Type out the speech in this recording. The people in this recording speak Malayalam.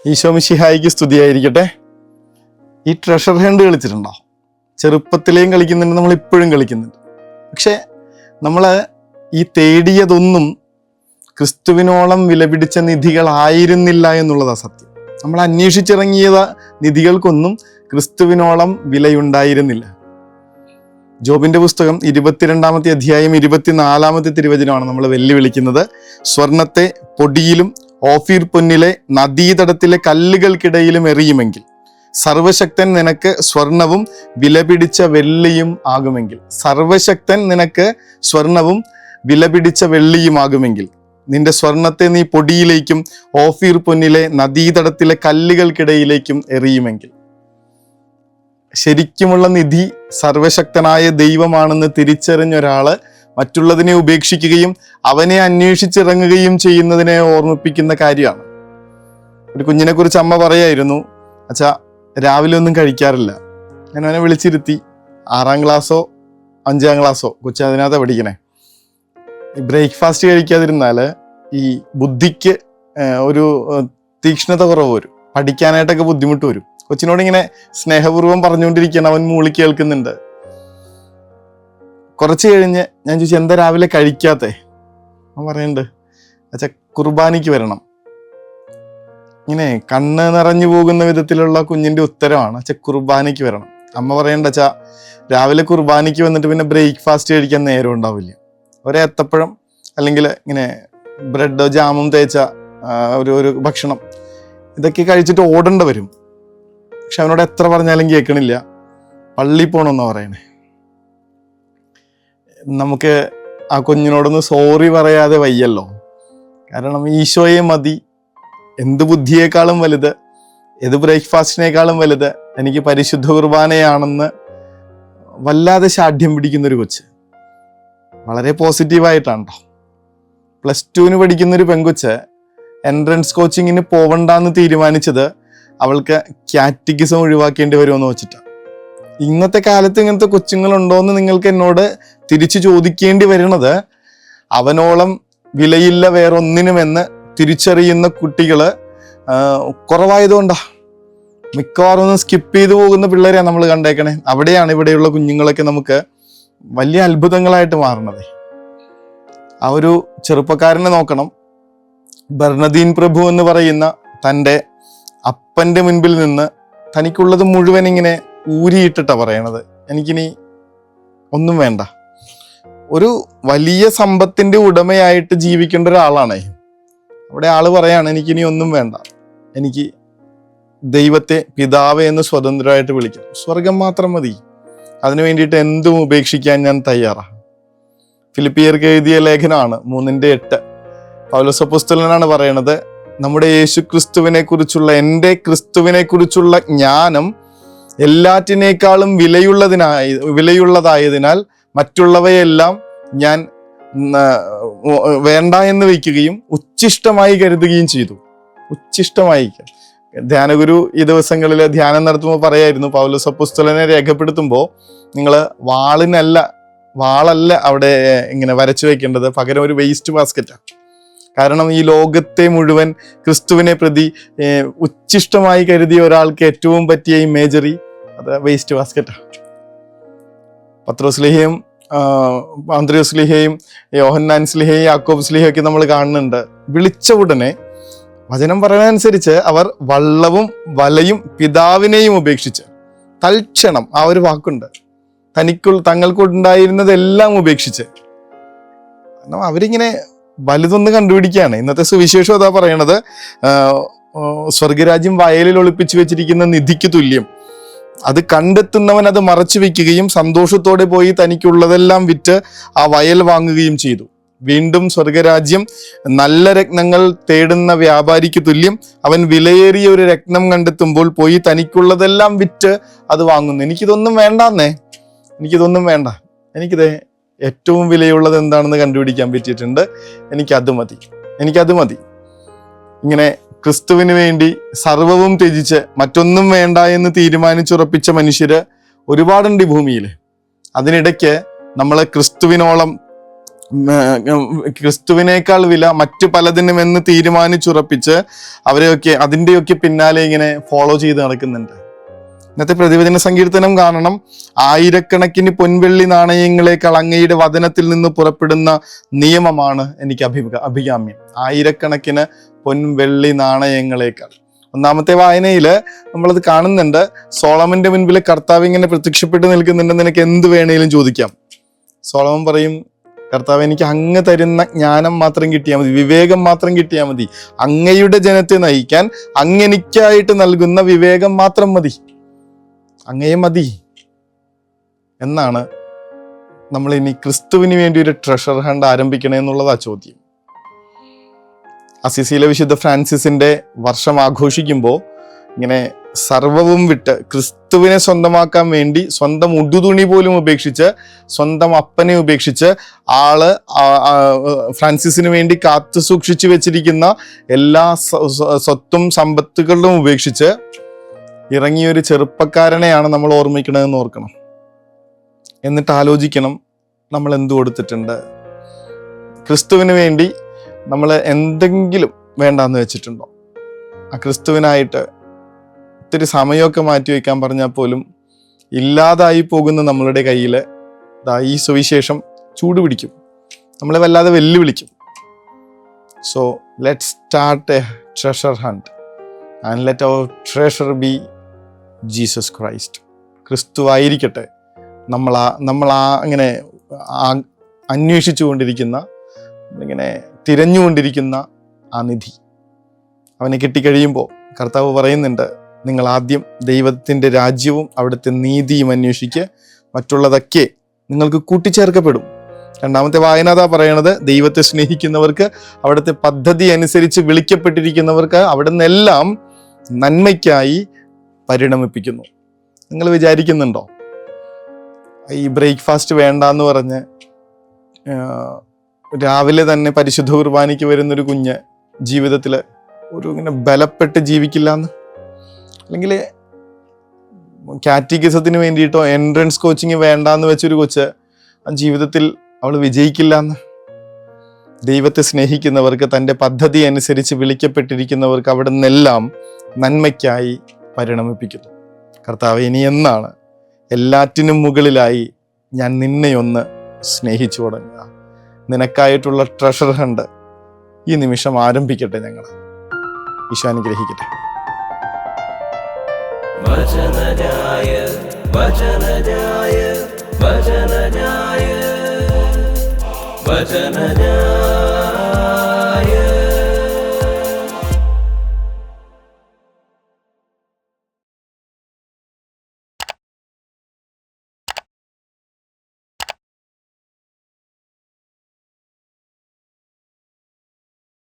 ഈശോ മിശിഹായിക്ക് സ്തുതിയായിരിക്കട്ടെ. ഈ ട്രഷർ ഹണ്ട് കളിച്ചിട്ടുണ്ടോ? ചെറുപ്പത്തിലേയും കളിക്കുന്നുണ്ട്, നമ്മൾ ഇപ്പോഴും കളിക്കുന്നുണ്ട്. പക്ഷെ നമ്മൾ ഈ തേടിയതൊന്നും ക്രിസ്തുവിനോളം വിലപിടിച്ച നിധികളായിരുന്നില്ല എന്നുള്ളതാണ് സത്യം. നമ്മൾ അന്വേഷിച്ചിറങ്ങിയ നിധികൾക്കൊന്നും ക്രിസ്തുവിനോളം വിലയുണ്ടായിരുന്നില്ല. ജോബിന്റെ പുസ്തകം 22-ാമത്തെ അധ്യായം 24-ാമത്തെ തിരുവചനമാണ് നമ്മൾ വെല്ലുവിളിക്കുന്നത്. സ്വർണത്തെ പൊടിയിലും ഓഫീർ പൊന്നിലെ നദീതടത്തിലെ കല്ലുകൾക്കിടയിലും എറിയുമെങ്കിൽ സർവശക്തൻ നിനക്ക് സ്വർണവും വിലപിടിച്ച വെള്ളിയും ആകുമെങ്കിൽ. സർവശക്തൻ നിനക്ക് സ്വർണവും വിലപിടിച്ച വെള്ളിയുമാകുമെങ്കിൽ നിന്റെ സ്വർണത്തെ നീ പൊടിയിലേക്കും ഓഫീർ പൊന്നിലെ നദീതടത്തിലെ കല്ലുകൾക്കിടയിലേക്കും എറിയുമെങ്കിൽ. ശരിക്കുമുള്ള നിധി സർവശക്തനായ ദൈവമാണെന്ന് തിരിച്ചറിഞ്ഞ ഒരാള് മറ്റുള്ളതിനെ ഉപേക്ഷിക്കുകയും അവനെ അന്വേഷിച്ചിറങ്ങുകയും ചെയ്യുന്നതിനെ ഓർമ്മിപ്പിക്കുന്ന കാര്യമാണ്. ഒരു കുഞ്ഞിനെ കുറിച്ച് അമ്മ പറയായിരുന്നു, അച്ഛാ രാവിലെ ഒന്നും കഴിക്കാറില്ല. ഞാൻ അവനെ വിളിച്ചിരുത്തി. 6-ാം ക്ലാസ്സോ 5-ാം ക്ലാസ്സോ കൊച്ചു അതിനകത്ത് പഠിക്കണേ. ബ്രേക്ക്ഫാസ്റ്റ് കഴിക്കാതിരുന്നാൽ ഈ ബുദ്ധിക്ക് ഒരു തീക്ഷ്ണത കുറവ് വരും, പഠിക്കാനായിട്ടൊക്കെ ബുദ്ധിമുട്ട് വരും. കൊച്ചിനോട് ഇങ്ങനെ സ്നേഹപൂർവ്വം പറഞ്ഞുകൊണ്ടിരിക്കുകയാണ്, അവൻ മൂളി കേൾക്കുന്നുണ്ട്. കുറച്ച് കഴിഞ്ഞ് ഞാൻ ചോദിച്ചു, എന്താ രാവിലെ കഴിക്കാത്തേ? അവൻ പറയുന്നുണ്ട്, അച്ഛാ കുർബാനയ്ക്ക് വരണം. ഇങ്ങനെ കണ്ണ് നിറഞ്ഞു പോകുന്ന വിധത്തിലുള്ള കുഞ്ഞിന്റെ ഉത്തരമാണ്, അച്ഛാ കുർബാനയ്ക്ക് വരണം. അമ്മ പറയണ്ട, അച്ഛാ രാവിലെ കുർബാനയ്ക്ക് വന്നിട്ട് പിന്നെ ബ്രേക്ക്ഫാസ്റ്റ് കഴിക്കാൻ നേരം ഉണ്ടാവില്ല. ഒരേത്തപ്പഴം അല്ലെങ്കിൽ ഇങ്ങനെ ബ്രെഡോ ജാമും തേച്ച ഒരു ഭക്ഷണം ഇതൊക്കെ കഴിച്ചിട്ട് ഓടേണ്ട വരും. പക്ഷെ അവനോട് എത്ര പറഞ്ഞാലും കേൾക്കണില്ല. പള്ളി പോകണമെന്നാ പറയണേ. നമുക്ക് ആ കുഞ്ഞിനോടൊന്ന് സോറി പറയാതെ വയ്യല്ലോ. കാരണം ഈശോയെ മതി. എന്ത് ബുദ്ധിയേക്കാളും വലുത്, ഏത് ബ്രേക്ക്ഫാസ്റ്റിനേക്കാളും വലുത് എനിക്ക് പരിശുദ്ധ കുർബാനയാണെന്ന് വല്ലാതെ ശാഠ്യം പിടിക്കുന്നൊരു കൊച്ച്. വളരെ പോസിറ്റീവായിട്ടാണ് കേട്ടോ. +2 പഠിക്കുന്നൊരു പെങ്കൊച്ച് എൻട്രൻസ് കോച്ചിങ്ങിന് പോവണ്ടെന്ന് തീരുമാനിച്ചത് അവൾക്ക് കാറ്റഗിസം ഒഴിവാക്കേണ്ടി വരുമെന്ന് വെച്ചിട്ടാണ്. ഇന്നത്തെ കാലത്ത് ഇങ്ങനത്തെ കൊച്ചുങ്ങളുണ്ടോയെന്ന് നിങ്ങൾക്ക് എന്നോട് തിരിച്ചു ചോദിക്കേണ്ടി വരുന്നത്, അവനോളം വിലയില്ല വേറൊന്നിനുമെന്ന് തിരിച്ചറിയുന്ന കുട്ടികള് കുറവായതുകൊണ്ടാ. മിക്കവാറും ഒന്ന് സ്കിപ്പ് ചെയ്തു പോകുന്ന പിള്ളേരെയാണ് നമ്മൾ കണ്ടേക്കണേ. അവിടെയാണ് ഇവിടെയുള്ള കുഞ്ഞുങ്ങളൊക്കെ നമുക്ക് വലിയ അത്ഭുതങ്ങളായിട്ട് മാറണത്. ആ ഒരു ചെറുപ്പക്കാരനെ നോക്കണം. ബർണദീൻ പ്രഭു എന്ന് പറയുന്ന തൻ്റെ അപ്പൻ്റെ മുൻപിൽ നിന്ന് തനിക്കുള്ളത് മുഴുവൻ ഇങ്ങനെ ഊരിയിട്ടിട്ടാ പറയണത്, എനിക്കിനി ഒന്നും വേണ്ട. ഒരു വലിയ സമ്പത്തിന്റെ ഉടമയായിട്ട് ജീവിക്കേണ്ട ഒരാളാണ്. അവിടെ ആള് പറയാണ്, എനിക്കിനി ഒന്നും വേണ്ട, എനിക്ക് ദൈവത്തെ പിതാവേ എന്ന് സ്വതന്ത്രമായിട്ട് വിളിക്കണം, സ്വർഗം മാത്രം മതി, അതിനു വേണ്ടിയിട്ട് എന്തും ഉപേക്ഷിക്കാൻ ഞാൻ തയ്യാറാണ്. ഫിലിപ്പിയർക്ക് എഴുതിയ ലേഖനമാണ് 3:8. പൗലോസ് അപ്പോസ്തലനാണ് പറയണത്, നമ്മുടെ യേശു ക്രിസ്തുവിനെ കുറിച്ചുള്ള എൻ്റെ ക്രിസ്തുവിനെ കുറിച്ചുള്ള ജ്ഞാനം എല്ലാറ്റിനേക്കാളും വിലയുള്ളതായതിനാൽ മറ്റുള്ളവയെല്ലാം ഞാൻ വേണ്ട എന്ന് വയ്ക്കുകയും ഉച്ഛിഷ്ടമായി കരുതുകയും ചെയ്തു. ഉച്ഛിഷ്ടമായി. ധ്യാനഗുരു ഈ ദിവസങ്ങളിൽ ധ്യാനം നടത്തുമ്പോൾ പറയായിരുന്നു, പൗലോസ് അപ്പോസ്തലനെ രേഖപ്പെടുത്തുമ്പോൾ നിങ്ങൾ വാളല്ല അവിടെ ഇങ്ങനെ വരച്ചു വെക്കേണ്ടത്, പകരം ഒരു വേസ്റ്റ് ബാസ്ക്കറ്റാണ്. കാരണം ഈ ലോകത്തെ മുഴുവൻ ക്രിസ്തുവിനെ പ്രതി ഉച്ഛിഷ്ടമായി കരുതിയ ഒരാൾക്ക് ഏറ്റവും പറ്റിയ ഇമേജറി അത് വേസ്റ്റ് ബാസ്ക്കറ്റാണ്. പത്രോസ്ലിഹയും ആന്ത്രയോസ്ലിഹയും യോഹന്നാൻ സ്ലിഹയും യാക്കോബ് സ്ലിഹയും ഒക്കെ നമ്മൾ കാണുന്നുണ്ട്. വിളിച്ച ഉടനെ വചനം പറയുന്നതനുസരിച്ച് അവർ വള്ളവും വലയും പിതാവിനെയും ഉപേക്ഷിച്ച്, തൽക്ഷണം ആ ഒരു വാക്കുണ്ട്, തങ്ങൾക്കുണ്ടായിരുന്നതെല്ലാം ഉപേക്ഷിച്ച്. കാരണം അവരിങ്ങനെ വലുതൊന്ന് കണ്ടുപിടിക്കുകയാണ്. ഇന്നത്തെ സുവിശേഷം അതാ പറയണത്, സ്വർഗരാജ്യം വയലിൽ ഒളിപ്പിച്ചു വെച്ചിരിക്കുന്ന നിധിക്ക് തുല്യം. അത് കണ്ടെത്തുന്നവൻ അത് മറച്ചു വെക്കുകയും സന്തോഷത്തോടെ പോയി തനിക്കുള്ളതെല്ലാം വിറ്റ് ആ വയൽ വാങ്ങുകയും ചെയ്തു. വീണ്ടും സ്വർഗരാജ്യം നല്ല രത്നങ്ങൾ തേടുന്ന വ്യാപാരിക്ക് തുല്യം. അവൻ വിലയേറിയ ഒരു രത്നം കണ്ടെത്തുമ്പോൾ പോയി തനിക്കുള്ളതെല്ലാം വിറ്റ് അത് വാങ്ങുന്നു. എനിക്കിതൊന്നും വേണ്ട, എനിക്കിത് ഏറ്റവും വിലയുള്ളത് എന്താണെന്ന് കണ്ടുപിടിക്കാൻ പറ്റിയിട്ടുണ്ട്, എനിക്കത് മതി. ഇങ്ങനെ ക്രിസ്തുവിന് വേണ്ടി സർവവും ത്യജിച്ച് മറ്റൊന്നും വേണ്ട എന്ന് തീരുമാനിച്ചുറപ്പിച്ച മനുഷ്യര് ഒരുപാടുണ്ട് ഈ ഭൂമിയിൽ. അതിനിടയ്ക്ക് നമ്മൾ ക്രിസ്തുവിനോളം ക്രിസ്തുവിനേക്കാൾ വില മറ്റു പലതിനുമെന്ന് തീരുമാനിച്ചുറപ്പിച്ച് അവരെയൊക്കെ അതിൻ്റെയൊക്കെ പിന്നാലെ ഇങ്ങനെ ഫോളോ ചെയ്ത് നടക്കുന്നുണ്ട്. ഇന്നത്തെ പ്രതിവചന സങ്കീർത്തനം കാണണം. ആയിരക്കണക്കിന് പൊൻവെള്ളി നാണയങ്ങളെക്കാൾ അങ്ങയുടെ വചനത്തിൽ നിന്ന് പുറപ്പെടുന്ന നിയമമാണ് എനിക്ക് അഭികാമ്യം. ആയിരക്കണക്കിന് പൊൻവെള്ളി നാണയങ്ങളെക്കാൾ. ഒന്നാമത്തെ വായനയില് നമ്മളത് കാണുന്നുണ്ട്. സോളമന്റെ മുൻപിൽ കർത്താവ് ഇങ്ങനെ പ്രത്യക്ഷപ്പെട്ട് നിൽക്കുന്നുണ്ടെന്ന് നിനക്ക് എന്ത് വേണേലും ചോദിക്കാം. സോളമൻ പറയും, കർത്താവ് എനിക്ക് അങ്ങ് തരുന്ന ജ്ഞാനം മാത്രം കിട്ടിയാൽ മതി, വിവേകം മാത്രം കിട്ടിയാൽ മതി, അങ്ങയുടെ ജനത്തെ നയിക്കാൻ അങ്ങെനിക്കായിട്ട് നൽകുന്ന വിവേകം മാത്രം മതി, അങ്ങയെ മതി എന്നാണ് നമ്മൾ ഇനി ക്രിസ്തുവിന് വേണ്ടി ഒരു ട്രഷർ ഹണ്ട് ആരംഭിക്കണേ എന്നുള്ളതാ ചോദ്യം. അസിസിയിലെ വിശുദ്ധ ഫ്രാൻസിസിന്റെ വർഷം ആഘോഷിക്കുമ്പോൾ ഇങ്ങനെ സർവവും വിട്ട് ക്രിസ്തുവിനെ സ്വന്തമാക്കാൻ വേണ്ടി സ്വന്തം ഉടുതുണി പോലും ഉപേക്ഷിച്ച്, സ്വന്തം അപ്പനെ ഉപേക്ഷിച്ച്, ആള് ഫ്രാൻസിസിന് വേണ്ടി കാത്തു സൂക്ഷിച്ചു വെച്ചിരിക്കുന്ന എല്ലാ സ്വത്തും സമ്പത്തുകളിലും ഉപേക്ഷിച്ച് ഇറങ്ങിയൊരു ചെറുപ്പക്കാരനെയാണ് നമ്മൾ ഓർമ്മിക്കണമെന്ന് ഓർക്കണം. എന്നിട്ട് ആലോചിക്കണം, നമ്മൾ എന്തു കൊടുത്തിട്ടുണ്ട്? ക്രിസ്തുവിന് വേണ്ടി നമ്മൾ എന്തെങ്കിലും വേണ്ടാന്ന് വെച്ചിട്ടുണ്ടോ? ആ ക്രിസ്തുവിനായിട്ട് ഒത്തിരി സമയമൊക്കെ മാറ്റി വയ്ക്കാൻ പറഞ്ഞാൽ പോലും ഇല്ലാതായി പോകുന്ന നമ്മളുടെ കയ്യിൽ ഈ സുവിശേഷം ചൂടുപിടിക്കും, നമ്മളെ വല്ലാതെ വെല്ലുവിളിക്കും. So let start a treasure hunt and let our treasure be Jesus Christ. ക്രിസ്തു ആയിരിക്കട്ടെ നമ്മൾ അങ്ങനെ അന്വേഷിച്ചു കൊണ്ടിരിക്കുന്ന, ഇങ്ങനെ തിരഞ്ഞുകൊണ്ടിരിക്കുന്ന ആ നിധി. അവനെ കിട്ടിക്കഴിയുമ്പോൾ കർത്താവ് പറയുന്നുണ്ട്, നിങ്ങൾ ആദ്യം ദൈവത്തിൻ്റെ രാജ്യവും അവിടുത്തെ നീതിയും അന്വേഷിക്കുക, മറ്റുള്ളതൊക്കെ നിങ്ങൾക്ക് കൂട്ടിച്ചേർക്കപ്പെടും. രണ്ടാമത്തെ വായനതാ പറയണത്, ദൈവത്തെ സ്നേഹിക്കുന്നവർക്ക്, അവിടുത്തെ പദ്ധതി അനുസരിച്ച് വിളിക്കപ്പെട്ടിരിക്കുന്നവർക്ക് അവിടെ നിന്നെല്ലാം നന്മയ്ക്കായി പരിണമിപ്പിക്കുന്നു. നിങ്ങൾ വിചാരിക്കുന്നുണ്ടോ ഈ ബ്രേക്ക്ഫാസ്റ്റ് വേണ്ടാന്ന് പറഞ്ഞ് രാവിലെ തന്നെ പരിശുദ്ധ കുർബാനയ്ക്ക് വരുന്നൊരു കുഞ്ഞ് ജീവിതത്തിൽ ഒരു ഇങ്ങനെ ബലപ്പെട്ട് ജീവിക്കില്ല എന്ന്? അല്ലെങ്കിൽ കാറ്റഗിസത്തിന് വേണ്ടിയിട്ടോ എൻട്രൻസ് കോച്ചിങ് വേണ്ടാന്ന് വെച്ചൊരു കൊച്ച് ആ ജീവിതത്തിൽ അവൾ വിജയിക്കില്ല എന്ന്? ദൈവത്തെ സ്നേഹിക്കുന്നവർക്ക്, തൻ്റെ പദ്ധതി അനുസരിച്ച് വിളിക്കപ്പെട്ടിരിക്കുന്നവർക്ക് അവിടെ നിന്നെല്ലാം നന്മയ്ക്കായി പരിണമിപ്പിക്കുന്നു. കർത്താവ്, ഇനി എന്നാണ് എല്ലാറ്റിനും മുകളിലായി ഞാൻ നിന്നെയൊന്ന് സ്നേഹിച്ചു തുടങ്ങുക? നിനക്കായിട്ടുള്ള ട്രഷർ ഹണ്ട് ഈ നിമിഷം ആരംഭിക്കട്ടെ. ഞങ്ങൾ ഈശോ അനുഗ്രഹിക്കട്ടെ. വചനജായ വചനജായ വചനജായ വചനജായ